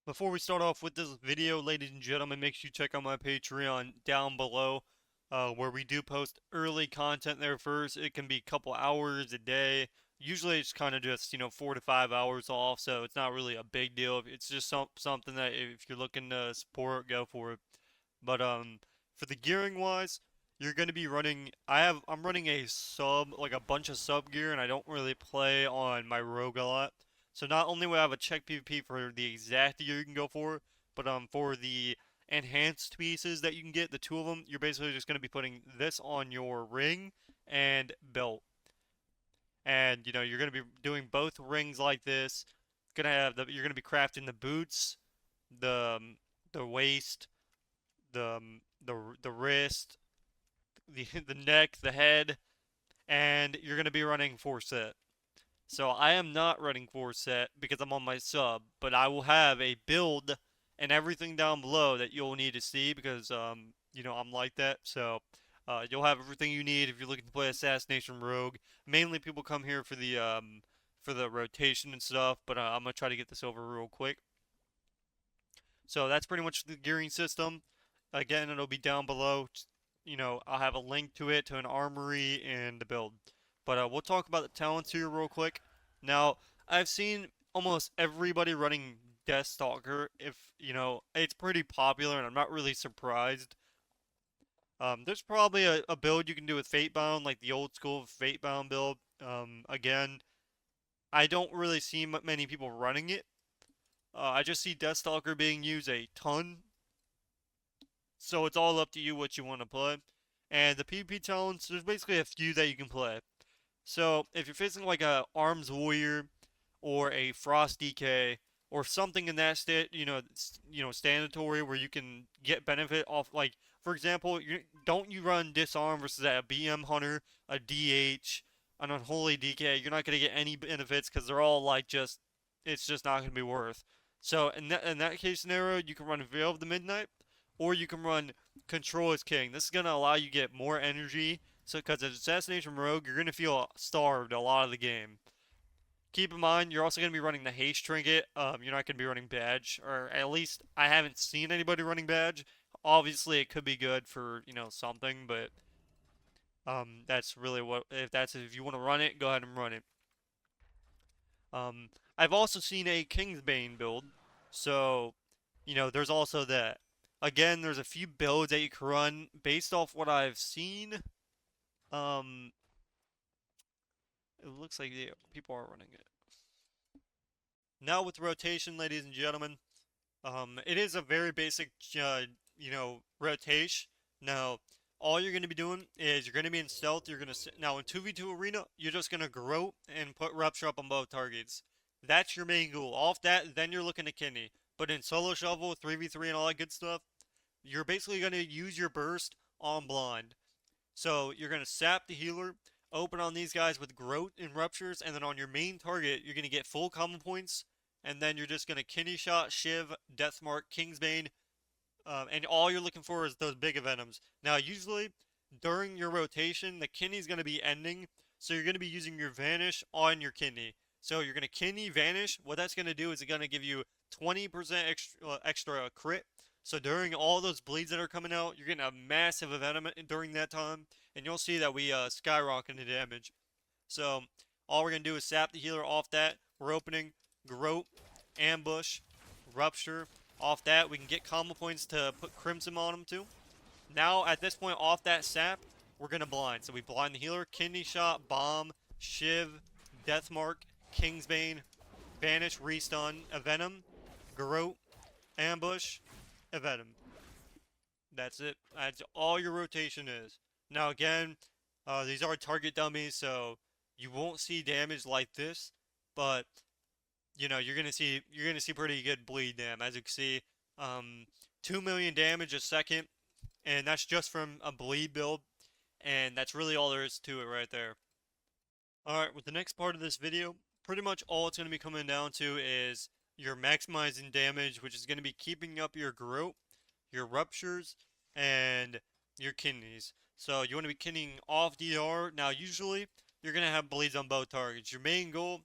Before we start off with this video, ladies and gentlemen, make sure you check out my Patreon down below, where we do post early content there first. It can be a couple hours a day. Usually it's kind of just, 4 to 5 hours off, so it's not really a big deal. It's just something that if you're looking to support, go for it. But for the gearing wise, you're going to be running I'm running a sub, like a bunch of sub gear, and I don't really play on my rogue a lot. So not only will I have a check PvP for the exact gear you can go for, but for the enhanced pieces that you can get, the two of them, you're basically just going to be putting this on your ring and belt. And you're going to be doing both rings like this. You're going to be crafting the boots, the the waist, the wrist, the neck, the head, and you're going to be running 4 set. So I am not running 4 set because I'm on my sub, but I will have a build and everything down below that you'll need to see because I'm like that. So you'll have everything you need if you're looking to play Assassination Rogue. Mainly people come here for the rotation and stuff, but I'm gonna try to get this over real quick. So that's pretty much the gearing system. Again, it'll be down below. I'll have a link to it, to an armory and the build. But we'll talk about the talents here real quick. Now, I've seen almost everybody running Deathstalker. If, it's pretty popular and I'm not really surprised. There's probably a build you can do with Fatebound, like the old school Fatebound build. Again, I don't really see many people running it. I just see Deathstalker being used a ton, so it's all up to you what you want to play. And the PvP talents, there's basically a few that you can play. So if you're facing like a Arms Warrior or a Frost DK or something in that state, standatory where you can get benefit off, like for example, don't you run Disarm versus a BM Hunter, a DH, an Unholy DK? You're not gonna get any benefits because they're all like it's just not gonna be worth. So in that case scenario, you can run Veil of the Midnight, or you can run Control as King. This is gonna allow you to get more energy. So, because as Assassination Rogue, you're gonna feel starved a lot of the game. Keep in mind, you're also gonna be running the haste trinket. You're not gonna be running badge, or at least I haven't seen anybody running badge. Obviously, it could be good for something, but that's really what if you want to run it, go ahead and run it. Um, I've also seen a Kingsbane build, so there's also that. Again, there's a few builds that you can run based off what I've seen. Um, it looks like people are running it. Now with rotation, ladies and gentlemen, it is a very basic, rotation. Now, all you're going to be doing is you're going to be in stealth. You're going to now in 2v2 arena, you're just going to grow and put rupture up on both targets. That's your main goal. Off that, then you're looking to kidney. But in solo shovel, 3v3, and all that good stuff, you're basically going to use your burst on blind. So you're going to sap the healer, open on these guys with growth and ruptures, and then on your main target, you're going to get full combo points, and then you're just going to kidney shot, shiv, deathmark, kingsbane, and all you're looking for is those big venoms. Now, usually during your rotation, the kidney's going to be ending, so you're going to be using your vanish on your kidney. So you're going to kidney vanish. What that's going to do is it's going to give you 20% extra crit. So during all those bleeds that are coming out, you're getting a massive venom during that time, and you'll see that we skyrocket the damage. So all we're going to do is sap the healer off that. We're opening, grope, ambush, rupture. Off that, we can get combo points to put Crimson on them too. Now, at this point, off that sap, we're going to blind. So we blind the healer, kidney shot, bomb, shiv, deathmark, kingsbane, vanish, restun, a venom, grope, ambush, a venom. That's it. That's all your rotation is. Now again, these are target dummies, so you won't see damage like this, but you're gonna see pretty good bleed dam. As you can see, 2 million damage a second, and that's just from a bleed build, and that's really all there is to it right there. Alright, with the next part of this video, pretty much all it's gonna be coming down to is your maximizing damage, which is gonna be keeping up your growth, your ruptures, and your kidneys. So you want to be kidneying off DR. Now usually you're going to have bleeds on both targets. Your main goal,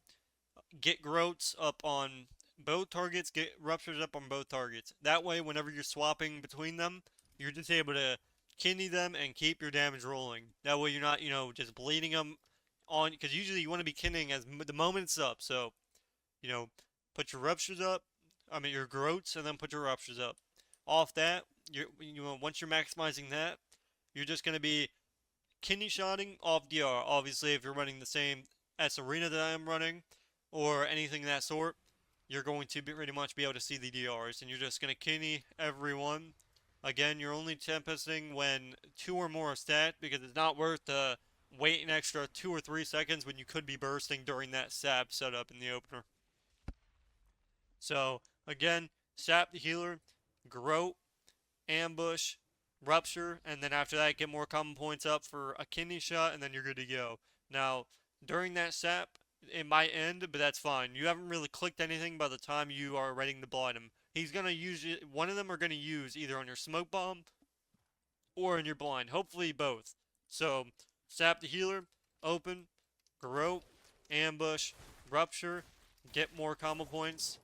get growths up on both targets get ruptures up on both targets. That way, whenever you're swapping between them, you're just able to kidney them and keep your damage rolling. That way, you're not, just bleeding them on, because usually you want to be kidneying as the moment it's up. So, you know, put your ruptures up, I mean your groats, and then put your ruptures up. Off that, once you're maximizing that, you're just gonna be kidney shotting off DR. Obviously, if you're running the same S arena that I am running, or anything of that sort, you're going to pretty much be able to see the DRs, and you're just gonna kidney everyone. Again, you're only tempesting when 2 or more are stacked, because it's not worth the wait an extra 2 or 3 seconds when you could be bursting during that sap setup in the opener. So, again, sap the healer, groat, ambush, rupture, and then after that, get more common points up for a kidney shot, and then you're good to go. Now, during that sap, it might end, but that's fine. You haven't really clicked anything by the time you are ready to blind him. He's gonna use it. One of them are gonna use either on your smoke bomb or in your blind. Hopefully both. So, sap the healer, open, groat, ambush, rupture, get more combo points.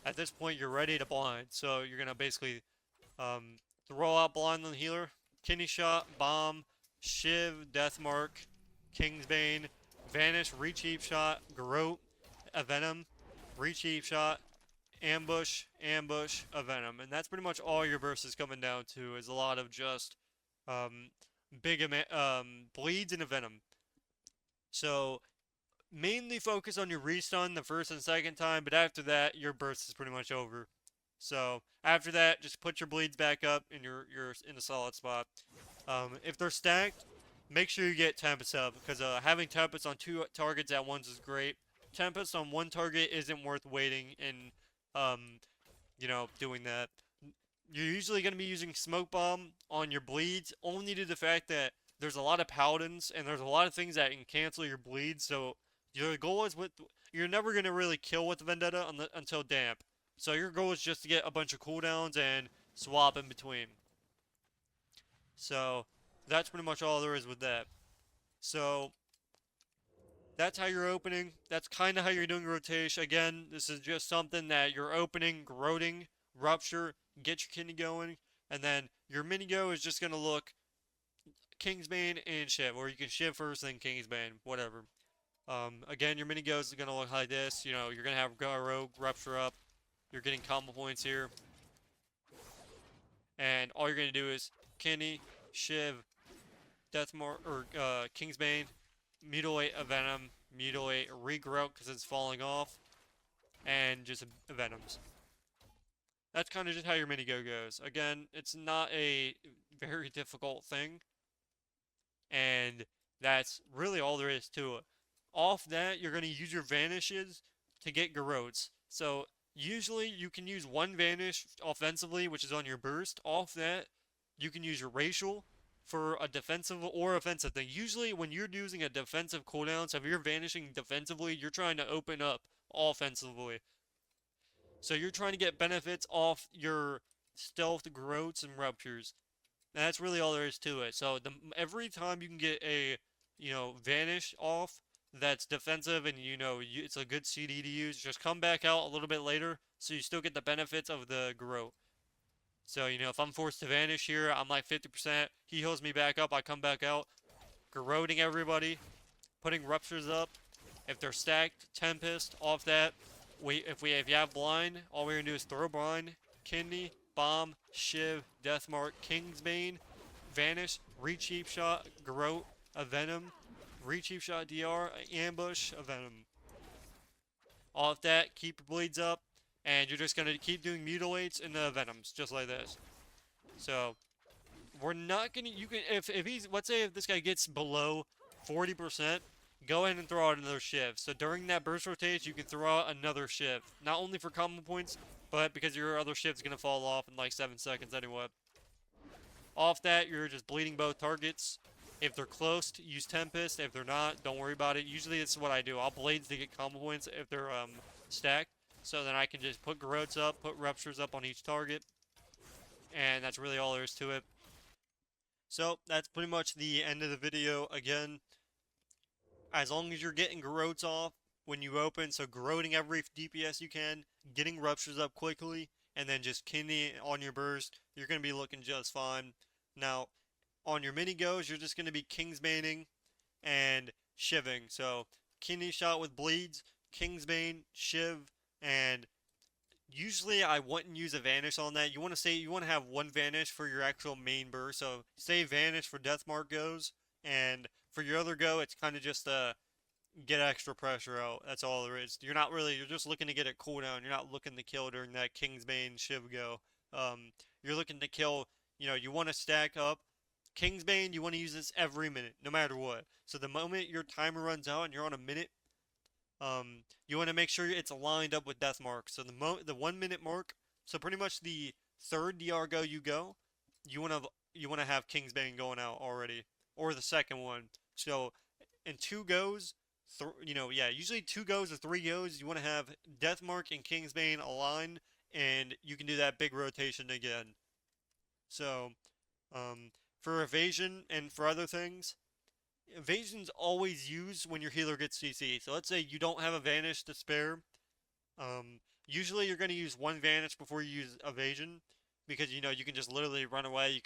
At this point, you're ready to blind. So you're gonna basically throw out blind on the healer, kidney shot, bomb, shiv, death mark, Kingsbane, vanish, recheap shot, groat, a venom, recheap shot, ambush, ambush, a venom, and that's pretty much all your burst is coming down to. Is a lot of just um, bleeds and a venom. So mainly focus on your restun the first and second time, but after that, your burst is pretty much over. So after that, just put your bleeds back up, and you're in a solid spot. If they're stacked, make sure you get Tempest up, because having Tempest on 2 targets at once is great. Tempest on 1 target isn't worth waiting and doing that. You're usually going to be using Smoke Bomb on your bleeds, only due to the fact that there's a lot of Paladins, and there's a lot of things that can cancel your bleeds, so your goal is you're never going to really kill with Vendetta until Damp. So your goal is just to get a bunch of cooldowns and swap in between. So that's pretty much all there is with that. So that's how you're opening. That's kind of how you're doing rotation. Again, this is just something that you're opening, groating, rupture, get your kidney going, and then your mini go is just gonna look Kingsbane and Shiv, or you can Shiv first, then Kingsbane, whatever. Again, your mini goes is gonna look like this. You're gonna have Rogue, Rupture up. You're getting combo points here, and all you're gonna do is kidney, Shiv, Deathmark, or Kingsbane, mutilate a Venom, mutilate a regrow because it's falling off, and just Venoms. That's kind of just how your mini go goes. Again, it's not a very difficult thing, and that's really all there is to it. Off that, you're going to use your vanishes to get Garrotes. So usually you can use 1 vanish offensively, which is on your burst. Off that, you can use your racial for a defensive or offensive thing. Usually when you're using a defensive cooldown, so if you're vanishing defensively, you're trying to open up offensively. So you're trying to get benefits off your stealth groats and ruptures. And that's really all there is to it. So every time you can get a, vanish off that's defensive, and it's a good CD to use, just come back out a little bit later so you still get the benefits of the groat. So, if I'm forced to vanish here, I'm like 50%. He heals me back up, I come back out, garroting everybody, putting ruptures up. If they're stacked, Tempest, off that. If you have blind, all we're gonna do is throw blind, kidney, bomb, shiv, deathmark, Kingsbane, vanish, recheap shot, garrote, a venom, recheap shot, DR, ambush, a venom. Off that, keep your bleeds up, and you're just gonna keep doing mutilates and venoms, just like this. So we're not gonna. You can if he's, let's say if this guy gets below 40%, go ahead and throw out another shiv. So during that burst rotation, you can throw out another shiv, not only for combo points, but because your other shiv's gonna fall off in like 7 seconds anyway. Off that, you're just bleeding both targets. If they're close, use Tempest. If they're not, don't worry about it. Usually, it's what I do. I'll blades to get combo points if they're stacked. So then I can just put Garrotes up, put Ruptures up on each target. And that's really all there is to it. So that's pretty much the end of the video. Again, as long as you're getting Garrotes off, when you open, so growing every DPS you can, getting ruptures up quickly, and then just kidney on your burst, you're going to be looking just fine. Now, on your mini goes, you're just going to be Kingsbaning and Shiving. So, kidney shot with bleeds, Kingsbane, Shiv, and usually I wouldn't use a vanish on that. You want to have one vanish for your actual main burst. So, say vanish for Deathmark goes, and for your other go, it's kind of just get extra pressure out. That's all there is. You're just looking to get a cooldown. You're not looking to kill during that Kingsbane Shiv go. You're looking to kill, you want to stack up. Kingsbane, you want to use this every minute, no matter what. So the moment your timer runs out and you're on a minute, you want to make sure it's aligned up with death mark. So the 1 minute mark, so pretty much the third DR go you want to have Kingsbane going out already, or the second one. So in two goes, usually 2 goes or 3 goes, you want to have Deathmark and Kingsbane aligned, and you can do that big rotation again. So, for evasion and for other things, evasion's always used when your healer gets CC. So let's say you don't have a vanish to spare. Usually you're going to use one vanish before you use evasion, because you can just literally run away.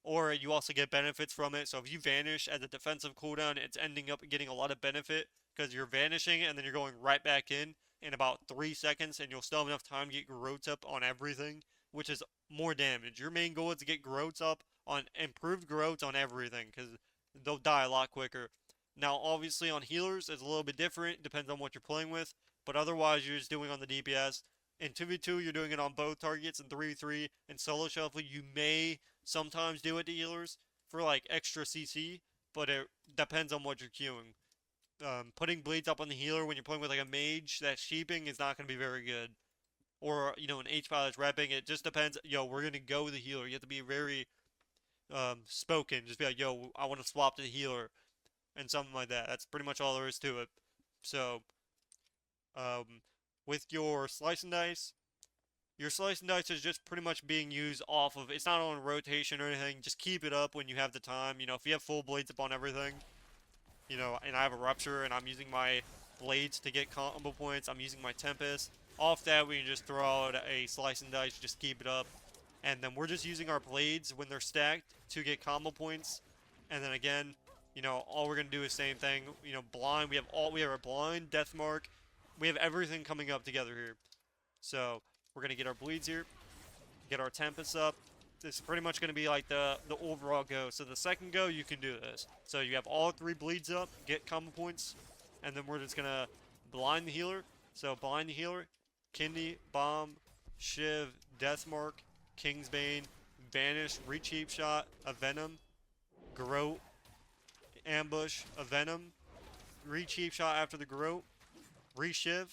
Or you also get benefits from it. So if you vanish as a defensive cooldown, it's ending up getting a lot of benefit because you're vanishing and then you're going right back in about 3 seconds, and you'll still have enough time to get growths up on everything, which is more damage. Your main goal is to get growths up on improved growths on everything, because they'll die a lot quicker. Now, obviously, on healers, it's a little bit different. Depends on what you're playing with. But otherwise, you're just doing on the DPS. In 2v2, you're doing it on both targets. In 3v3, in solo shuffle, you may sometimes do it to healers for like extra CC, but it depends on what you're queuing. Putting bleeds up on the healer when you're playing with like a mage that's sheeping is not going to be very good. Or, an H-pilot's repping, it just depends. We're going to go with the healer. You have to be very spoken. Just be like, I want to swap to the healer, and something like that. That's pretty much all there is to it. So, um, with your slice and dice, your slice and dice is just pretty much being used off of, it's not on rotation or anything. Just keep it up when you have the time. If you have full blades up on everything, and I have a rupture and I'm using my blades to get combo points, I'm using my Tempest. Off that, we can just throw out a slice and dice, just keep it up. And then we're just using our blades when they're stacked to get combo points. And then again, all we're gonna do is same thing. Blind. We have our blind, death mark. We have everything coming up together here. So we're gonna get our bleeds here, get our Tempest up. This is pretty much gonna be like the overall go. So the second go, you can do this. So you have all 3 bleeds up, get combo points, and then we're just gonna blind the healer. So blind the healer, Kidney, Bomb, Shiv, Deathmark, Kingsbane, Vanish, Recheap Shot, a Venom, Groat, Ambush, a Venom, Recheap Shot after the Groat, Reshiv,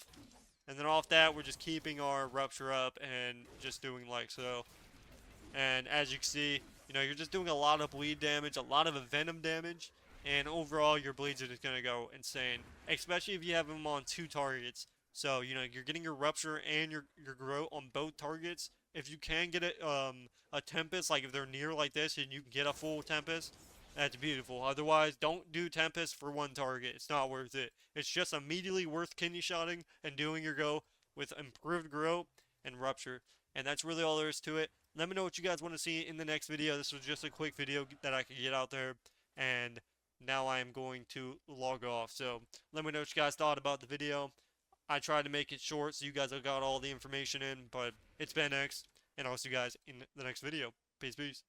and then off that we're just keeping our Rupture up and just doing like so. And as you can see, you're just doing a lot of bleed damage, a lot of Venom damage, and overall your bleeds are just going to go insane, especially if you have them on 2 targets. So, you're getting your Rupture and your Groat on both targets. If you can get a Tempest, like if they're near like this and you can get a full Tempest, that's beautiful. Otherwise, don't do Tempest for 1 target. It's not worth it. It's just immediately worth kidney shotting and doing your go with improved Groat and Rupture. And that's really all there is to it. Let me know what you guys want to see in the next video. This was just a quick video that I could get out there. And now I am going to log off. So let me know what you guys thought about the video. I tried to make it short so you guys have got all the information in, but it's been X, and I'll see you guys in the next video. Peace, peace.